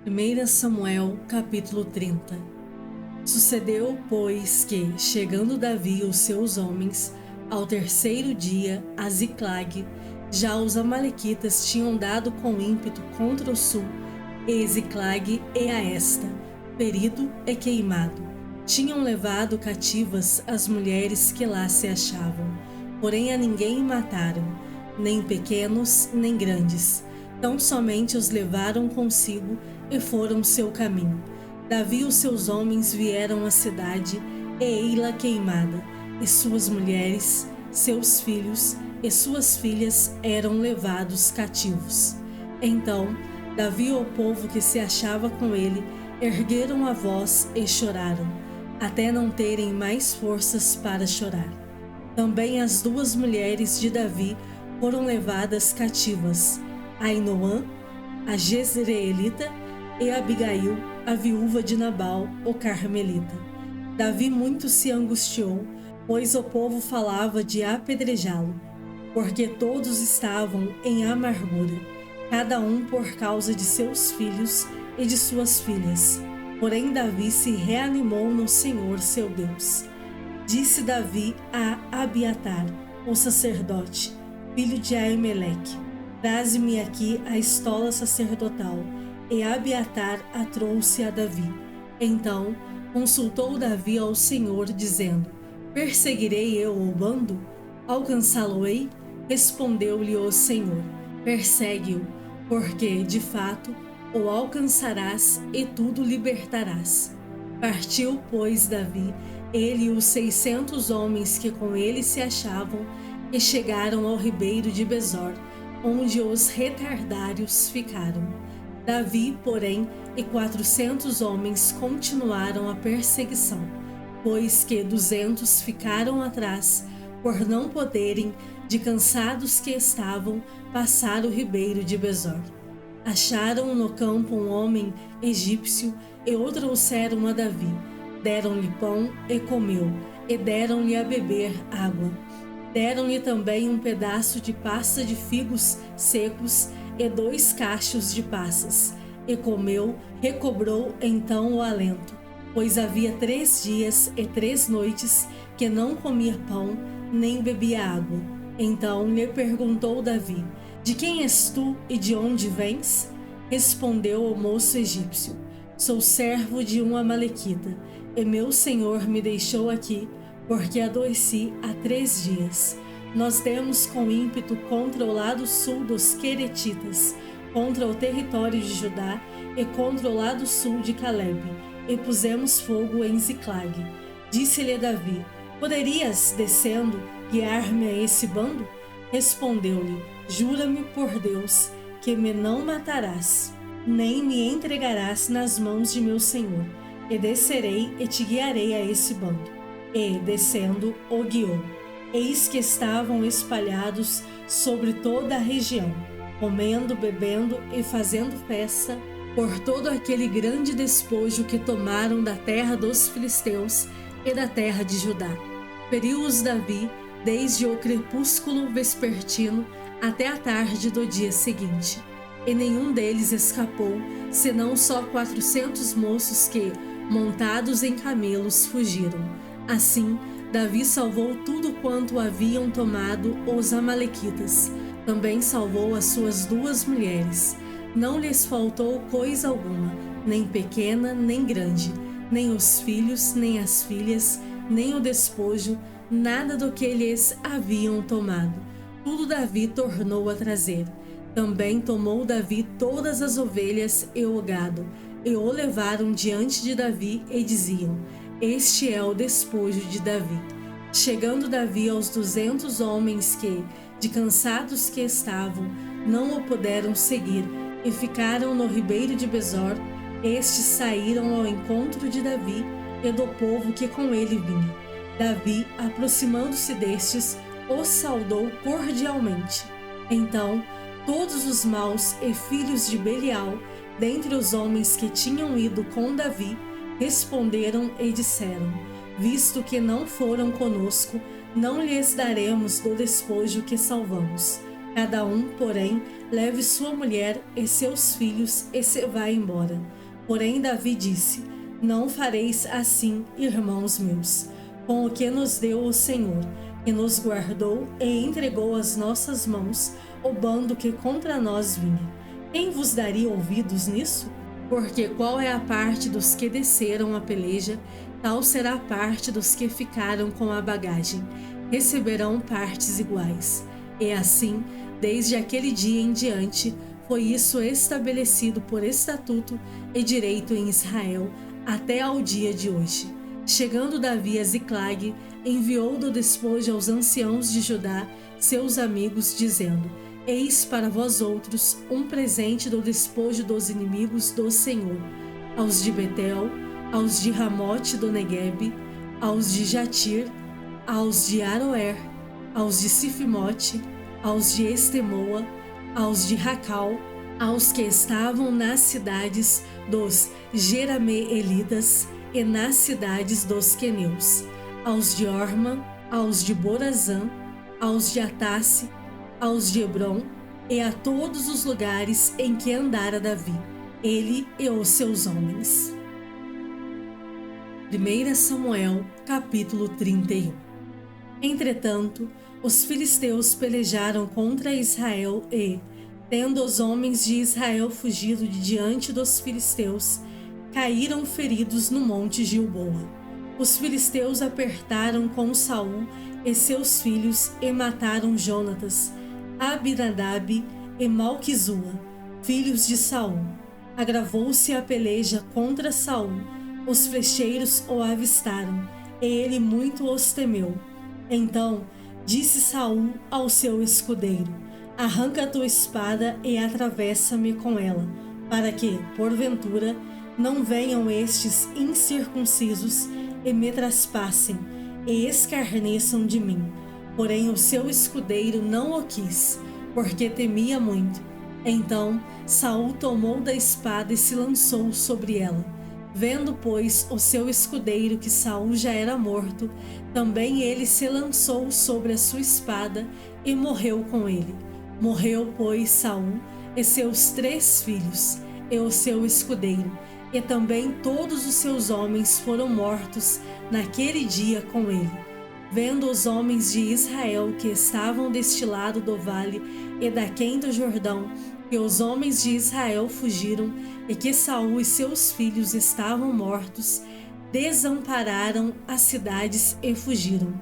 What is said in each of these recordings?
1 Samuel, capítulo 30. Sucedeu, pois, que, chegando Davi e os seus homens, ao terceiro dia, a Ziclag, já os amalequitas tinham dado com ímpeto contra o sul, e Ziclag e a esta, ferido e queimado. Tinham levado cativas as mulheres que lá se achavam, porém a ninguém mataram, nem pequenos, nem grandes. Tão somente os levaram consigo e foram seu caminho. Davi e os seus homens vieram à cidade, e ei-la queimada, e suas mulheres, seus filhos e suas filhas eram levados cativos. Então, Davi e o povo que se achava com ele ergueram a voz e choraram, até não terem mais forças para chorar. Também as duas mulheres de Davi foram levadas cativas, Ainoã, a Jezreelita, e Abigail, a viúva de Nabal, o Carmelita. Davi muito se angustiou, pois o povo falava de apedrejá-lo, porque todos estavam em amargura, cada um por causa de seus filhos e de suas filhas. Porém Davi se reanimou no Senhor seu Deus. Disse Davi a Abiatar, o sacerdote, filho de Aimeleque: traze-me aqui a estola sacerdotal. E Abiatar a trouxe a Davi. Então consultou Davi ao Senhor, dizendo: perseguirei eu o bando? Alcançá-lo-ei? Respondeu-lhe o Senhor: persegue-o, porque, de fato, o alcançarás e tudo libertarás. Partiu, pois, Davi, ele e os 600 homens que com ele se achavam, e chegaram ao ribeiro de Besor, onde os retardários ficaram. Davi, porém, e 400 homens continuaram a perseguição, pois que 200 ficaram atrás, por não poderem, de cansados que estavam, passar o ribeiro de Besor. Acharam no campo um homem egípcio e o trouxeram a Davi. Deram-lhe pão e comeu, e deram-lhe a beber água. Deram-lhe também um pedaço de pasta de figos secos e 2 cachos de passas, e comeu, recobrou então o alento, pois havia 3 dias e 3 noites que não comia pão, nem bebia água. Então lhe perguntou Davi: de quem és tu e de onde vens? Respondeu o moço egípcio: sou servo de um amalequita, e meu senhor me deixou aqui, porque adoeci há 3 dias. Nós demos com ímpeto contra o lado sul dos Queretitas, contra o território de Judá e contra o lado sul de Calebe, e pusemos fogo em Ziclag. Disse-lhe Davi: poderias, descendo, guiar-me a esse bando? Respondeu-lhe: jura-me por Deus que me não matarás, nem me entregarás nas mãos de meu senhor, e descerei e te guiarei a esse bando. E, descendo, o guiou. Eis que estavam espalhados sobre toda a região, comendo, bebendo e fazendo festa por todo aquele grande despojo que tomaram da terra dos filisteus e da terra de Judá. Feriu-os Davi desde o crepúsculo vespertino até a tarde do dia seguinte, e nenhum deles escapou, senão só 400 moços que, montados em camelos, fugiram. Assim, Davi salvou tudo quanto haviam tomado os amalequitas. Também salvou as suas 2 mulheres. Não lhes faltou coisa alguma, nem pequena, nem grande, nem os filhos, nem as filhas, nem o despojo, nada do que lhes haviam tomado. Tudo Davi tornou a trazer. Também tomou Davi todas as ovelhas e o gado, e o levaram diante de Davi e diziam: este é o despojo de Davi. Chegando Davi aos 200 homens que, de cansados que estavam, não o puderam seguir, e ficaram no ribeiro de Besor, estes saíram ao encontro de Davi e do povo que com ele vinha. Davi, aproximando-se destes, os saudou cordialmente. Então, todos os maus e filhos de Belial, dentre os homens que tinham ido com Davi, responderam e disseram: visto que não foram conosco, não lhes daremos do despojo que salvamos. Cada um, porém, leve sua mulher e seus filhos e se vá embora. Porém Davi disse: Não fareis assim, irmãos meus, com o que nos deu o Senhor, que nos guardou e entregou às nossas mãos o bando que contra nós vinha. Quem vos daria ouvidos nisso? Porque qual é a parte dos que desceram a peleja, tal será a parte dos que ficaram com a bagagem. Receberão partes iguais. E assim, desde aquele dia em diante, foi isso estabelecido por estatuto e direito em Israel até ao dia de hoje. Chegando Davi a Ziclag, enviou do despojo aos anciãos de Judá, seus amigos, dizendo: Eis para vós outros um presente do despojo dos inimigos do Senhor, aos de Betel, aos de Ramote do Neguebe, aos de Jatir, aos de Aroer, aos de Sifimote, aos de Estemoa, aos de Racal, aos que estavam nas cidades dos Jerameelitas e nas cidades dos queneus, aos de Orma, aos de Borazã, aos de Atasse, aos de Hebron e a todos os lugares em que andara Davi, ele e os seus homens. 1 Samuel, capítulo 31. Entretanto, os filisteus pelejaram contra Israel e, tendo os homens de Israel fugido de diante dos filisteus, caíram feridos no monte Gilboa. Os filisteus apertaram com Saul e seus filhos e mataram Jonatas, Abinadab e Malquizua, filhos de Saul. Agravou-se a peleja contra Saul. Os flecheiros o avistaram, e ele muito os temeu. Então disse Saul ao seu escudeiro: Arranca a tua espada e atravessa-me com ela, para que, porventura, não venham estes incircuncisos e me traspassem e escarneçam de mim. Porém o seu escudeiro não o quis, porque temia muito. Então Saul tomou da espada e se lançou sobre ela. Vendo, pois, o seu escudeiro que Saul já era morto, também ele se lançou sobre a sua espada e morreu com ele. Morreu, pois, Saul e seus 3 filhos, e o seu escudeiro, e também todos os seus homens foram mortos naquele dia com ele. Vendo os homens de Israel que estavam deste lado do vale e daquém do Jordão, que os homens de Israel fugiram e que Saul e seus filhos estavam mortos, desampararam as cidades e fugiram.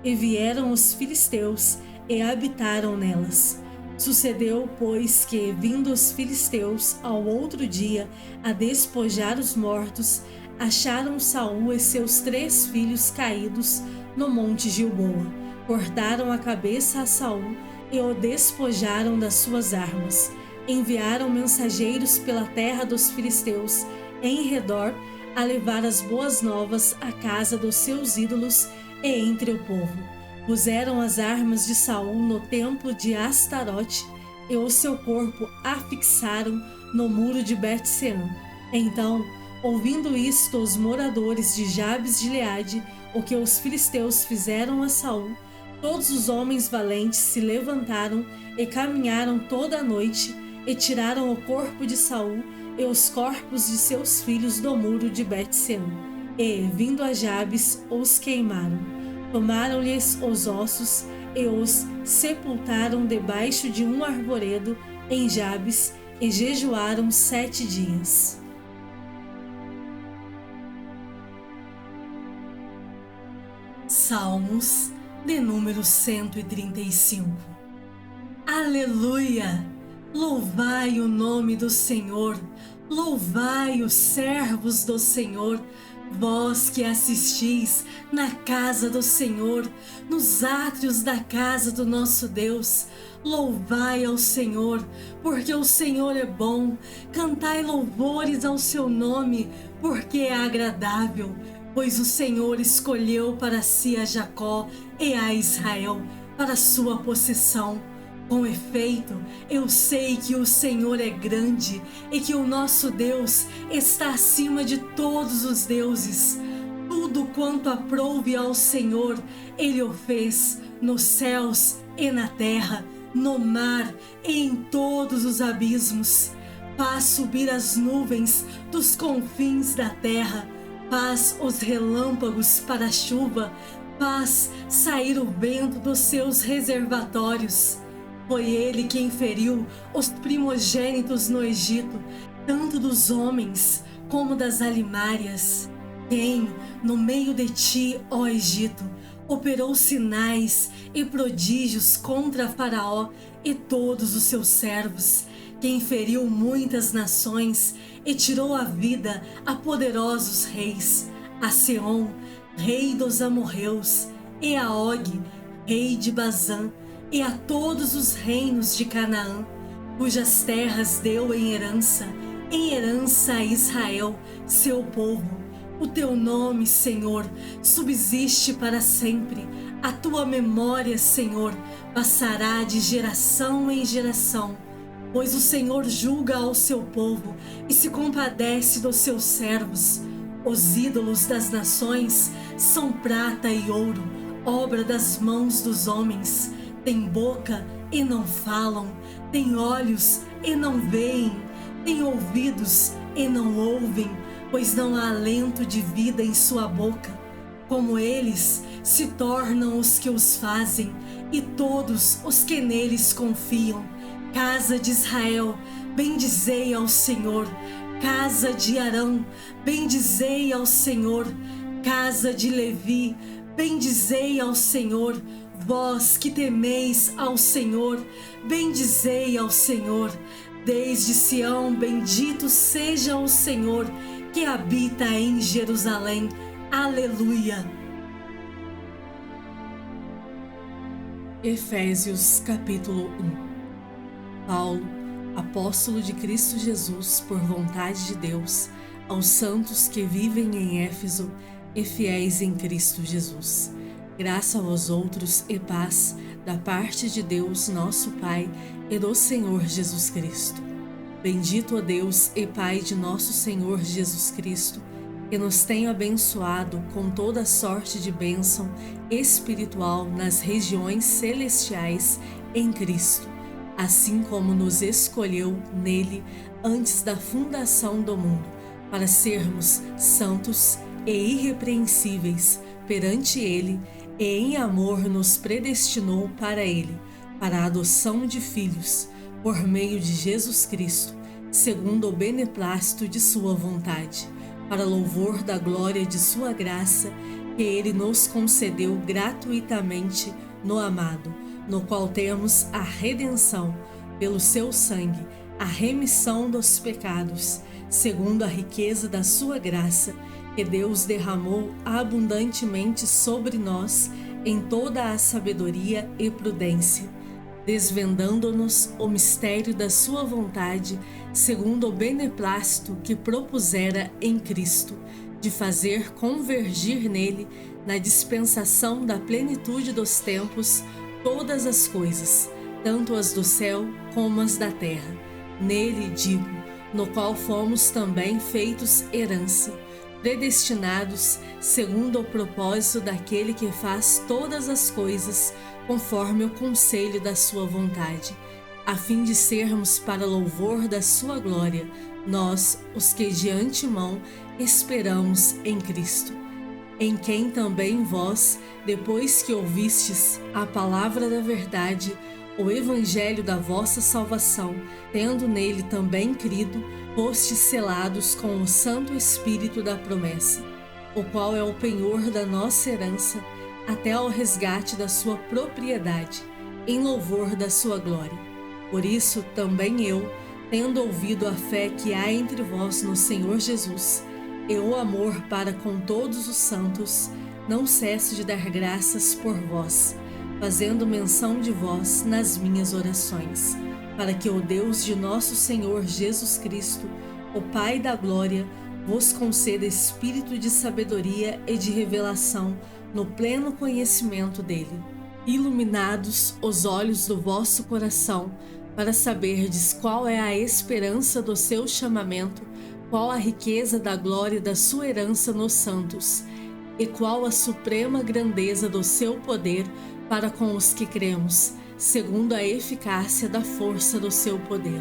E vieram os filisteus e habitaram nelas. Sucedeu, pois, que, vindo os filisteus ao outro dia a despojar os mortos, acharam Saul e seus 3 filhos caídos no monte Gilboa. Cortaram a cabeça a Saul e o despojaram das suas armas. Enviaram mensageiros pela terra dos filisteus em redor a levar as boas novas à casa dos seus ídolos e entre o povo. Puseram as armas de Saul no templo de Astarote e o seu corpo afixaram no muro de Bet-Sean. Então, ouvindo isto, os moradores de Jabes de Gileade, o que os filisteus fizeram a Saul, todos os homens valentes se levantaram e caminharam toda a noite e tiraram o corpo de Saul e os corpos de seus filhos do muro de Bet-Sean. E, vindo a Jabes, os queimaram. Tomaram-lhes os ossos e os sepultaram debaixo de um arvoredo em Jabes e jejuaram 7 dias. Salmos de número 135. Aleluia! Louvai o nome do Senhor, louvai os servos do Senhor, vós que assistis na casa do Senhor, nos átrios da casa do nosso Deus. Louvai ao Senhor, porque o Senhor é bom, cantai louvores ao seu nome, porque é agradável, pois o Senhor escolheu para si a Jacó e a Israel para sua possessão. Com efeito, eu sei que o Senhor é grande e que o nosso Deus está acima de todos os deuses. Tudo quanto aprouve ao Senhor, Ele o fez nos céus e na terra. no mar e em todos os abismos. Faz subir as nuvens dos confins da terra, faz os relâmpagos para a chuva, faz sair o vento dos seus reservatórios. Foi ele quem feriu os primogênitos no Egito, tanto dos homens como das alimárias. Quem, no meio de ti, ó Egito, operou sinais e prodígios contra Faraó e todos os seus servos, quem feriu muitas nações e tirou a vida a poderosos reis, a Seom, rei dos amorreus, e a Og, rei de Bazã, e a todos os reinos de Canaã, cujas terras deu em herança a Israel, seu povo. O teu nome, Senhor, subsiste para sempre. A tua memória, Senhor, passará de geração em geração. Pois o Senhor julga ao seu povo e se compadece dos seus servos. Os ídolos das nações são prata e ouro, obra das mãos dos homens. Têm boca e não falam, têm olhos e não veem, têm ouvidos e não ouvem, pois não há alento de vida em sua boca. Como eles se tornam os que os fazem, e todos os que neles confiam. Casa de Israel, bendizei ao Senhor. Casa de Arão, bendizei ao Senhor. Casa de Levi, bendizei ao Senhor. Vós que temeis ao Senhor, bendizei ao Senhor. Desde Sião, bendito seja o Senhor, que habita em Jerusalém. Aleluia. Efésios capítulo 1. Paulo, apóstolo de Cristo Jesus por vontade de Deus, aos santos que vivem em Éfeso e fiéis em Cristo Jesus. Graça a vós outros e paz da parte de Deus nosso Pai e do Senhor Jesus Cristo. Bendito a Deus e Pai de nosso Senhor Jesus Cristo, que nos tem abençoado com toda sorte de bênção espiritual nas regiões celestiais em Cristo, assim como nos escolheu nele antes da fundação do mundo, para sermos santos e irrepreensíveis perante ele, e em amor nos predestinou para ele, para a adoção de filhos, por meio de Jesus Cristo, segundo o beneplácito de sua vontade, para louvor da glória de sua graça, que ele nos concedeu gratuitamente no amado, no qual temos a redenção, pelo seu sangue, a remissão dos pecados, segundo a riqueza da sua graça, que Deus derramou abundantemente sobre nós em toda a sabedoria e prudência, desvendando-nos o mistério da sua vontade, segundo o beneplácito que propusera em Cristo, de fazer convergir nele, na dispensação da plenitude dos tempos, todas as coisas, tanto as do céu como as da terra. Nele, digo, no qual fomos também feitos herança, predestinados segundo o propósito daquele que faz todas as coisas conforme o conselho da sua vontade, a fim de sermos para louvor da sua glória, nós, os que de antemão esperamos em Cristo, em quem também vós, depois que ouvistes a palavra da verdade, o evangelho da vossa salvação, tendo nele também crido, fostes selados com o Santo Espírito da promessa, o qual é o penhor da nossa herança, até ao resgate da sua propriedade, em louvor da sua glória. Por isso também eu, tendo ouvido a fé que há entre vós no Senhor Jesus, e o amor para com todos os santos, não cesso de dar graças por vós, fazendo menção de vós nas minhas orações, para que o Deus de nosso Senhor Jesus Cristo, o Pai da glória, vos conceda espírito de sabedoria e de revelação no pleno conhecimento dele, iluminados os olhos do vosso coração, para saberdes qual é a esperança do seu chamamento, qual a riqueza da glória da sua herança nos santos, e qual a suprema grandeza do seu poder para com os que cremos, segundo a eficácia da força do seu poder,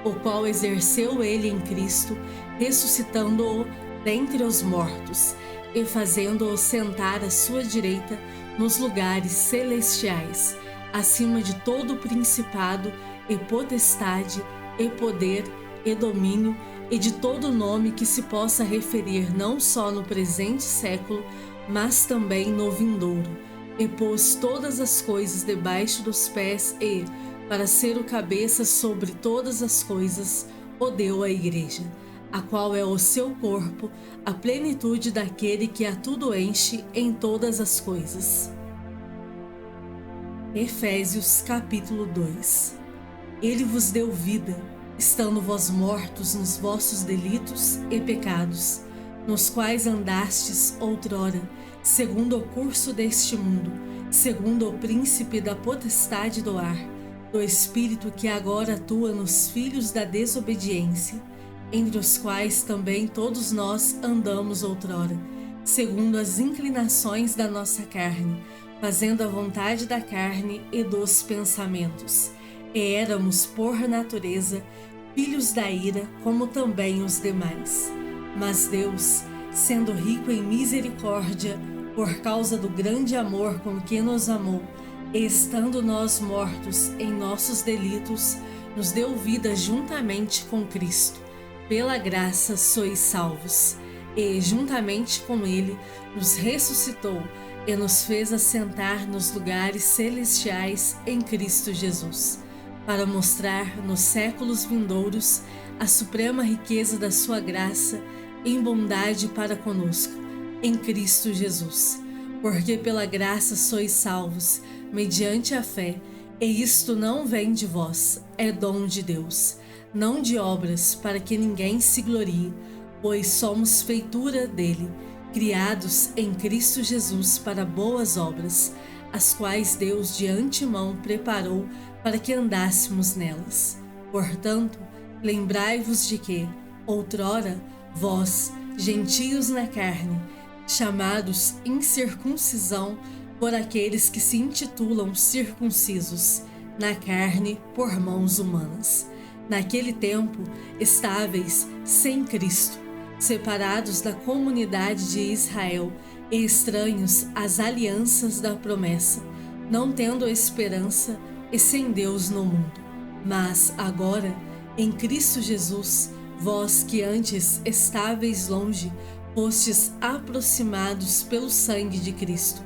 o qual exerceu ele em Cristo, ressuscitando-o dentre os mortos e fazendo-o sentar à sua direita nos lugares celestiais, acima de todo principado e potestade e poder e domínio e de todo nome que se possa referir não só no presente século, mas também no vindouro, e pôs todas as coisas debaixo dos pés e, para ser o cabeça sobre todas as coisas, o deu à igreja, a qual é o seu corpo, a plenitude daquele que a tudo enche em todas as coisas. Efésios capítulo 2. Ele vos deu vida, estando vós mortos nos vossos delitos e pecados, nos quais andastes outrora, segundo o curso deste mundo, segundo o príncipe da potestade do ar, do espírito que agora atua nos filhos da desobediência, entre os quais também todos nós andamos outrora, segundo as inclinações da nossa carne, fazendo a vontade da carne e dos pensamentos. E éramos, por natureza, filhos da ira, como também os demais. Mas Deus, sendo rico em misericórdia, por causa do grande amor com que nos amou, e estando nós mortos em nossos delitos, nos deu vida juntamente com Cristo. Pela graça sois salvos. E, juntamente com Ele, nos ressuscitou e nos fez assentar nos lugares celestiais em Cristo Jesus, para mostrar nos séculos vindouros a suprema riqueza da sua graça em bondade para conosco, em Cristo Jesus. Porque pela graça sois salvos, mediante a fé, e isto não vem de vós, é dom de Deus, não de obras, para que ninguém se glorie, pois somos feitura dele, criados em Cristo Jesus para boas obras, as quais Deus de antemão preparou para que andássemos nelas. Portanto, lembrai-vos de que, outrora, vós, gentios na carne, chamados incircuncisão por aqueles que se intitulam circuncisos, na carne por mãos humanas. Naquele tempo, estáveis sem Cristo, separados da comunidade de Israel e estranhos às alianças da promessa, não tendo esperança e sem Deus no mundo. Mas agora, em Cristo Jesus, vós que antes estáveis longe, fostes aproximados pelo sangue de Cristo,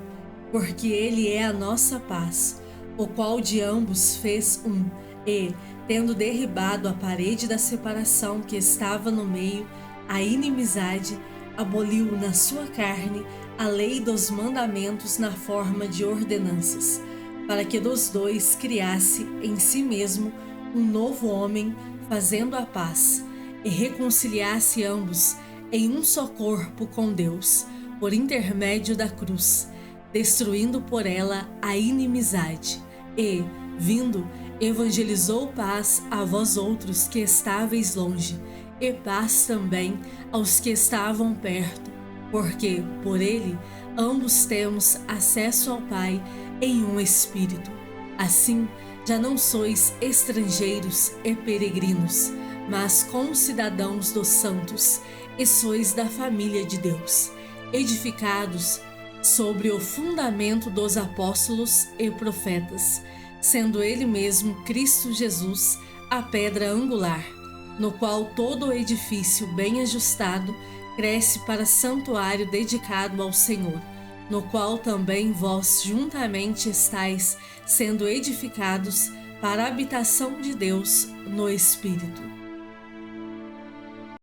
porque Ele é a nossa paz, o qual de ambos fez um, e, tendo derribado a parede da separação que estava no meio, a inimizade, aboliu na sua carne a lei dos mandamentos na forma de ordenanças, para que dos dois criasse em si mesmo um novo homem, fazendo a paz, e reconciliasse ambos em um só corpo com Deus, por intermédio da cruz, destruindo por ela a inimizade, e, vindo, evangelizou paz a vós outros que estáveis longe, e paz também aos que estavam perto, porque, por ele, ambos temos acesso ao Pai em um Espírito. Assim, já não sois estrangeiros e peregrinos, mas concidadãos dos santos, e sois da família de Deus, edificados sobre o fundamento dos apóstolos e profetas, sendo ele mesmo Cristo Jesus a pedra angular, no qual todo o edifício bem ajustado cresce para santuário dedicado ao Senhor, no qual também vós juntamente estáis sendo edificados para a habitação de Deus no Espírito.